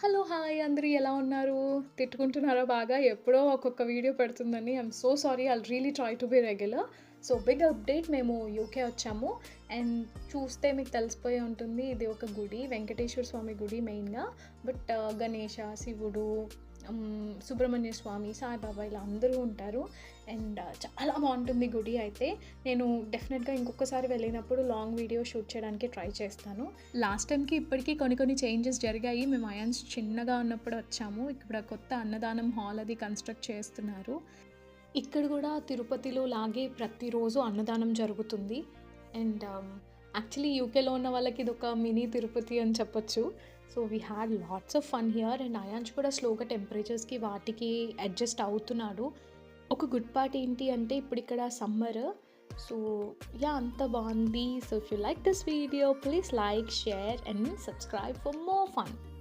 Hello! Hi! అందరూ ఎలా ఉన్నారు? తిట్టుకుంటున్నారా బాగా? ఎప్పుడో ఒక్కొక్క వీడియో పెడుతుందని I'm so sorry. I'll really try to be regular. So, big update మేము యూకే వచ్చాము. అండ్ చూస్తే మీకు తెలిసిపోయే ఉంటుంది. ఇది ఒక గుడి. వెంకటేశ్వర స్వామి గుడి మెయిన్‌గా. బట్ గణేష, శివుడు, సుబ్రహ్మణ్య స్వామి, సాయిబాబా ఇలా అందరూ ఉంటారు. అండ్ చాలా బావుంటుంది గుడి అయితే. నేను డెఫినెట్‌గా ఇంకొకసారి వెళ్ళినప్పుడు లాంగ్ వీడియో షూట్ చేయడానికి ట్రై చేస్తాను. లాస్ట్ టైమ్‌కి ఇప్పటికి కొన్ని చేంజెస్ జరిగాయి. మేము అయాన్స్ చిన్నగా ఉన్నప్పుడు వచ్చాము. ఇక్కడ కొత్త అన్నదానం హాల్ అది కన్‌స్ట్రక్ట్ చేస్తున్నారు. ఇక్కడ గూడా తిరుపతిలో లాగే ప్రతిరోజు అన్నదానం జరుగుతుంది. అండ్ యాక్చువల్లీ యూకేలో ఉన్న వాళ్ళకి ఇదొక మినీ తిరుపతి అని చెప్పొచ్చు. So, we had lots of fun here. And అయాన్స్ కూడా స్లోగా టెంపరేచర్స్‌కి వాటికి అడ్జస్ట్ అవుతున్నాడు. ఒక గుడ్ పార్ట్ ఏంటి అంటే ఇప్పుడిక్కడ సమ్మర్. So, yeah! అంతా బావుంది. So, if you like this video please like, share and subscribe for more fun.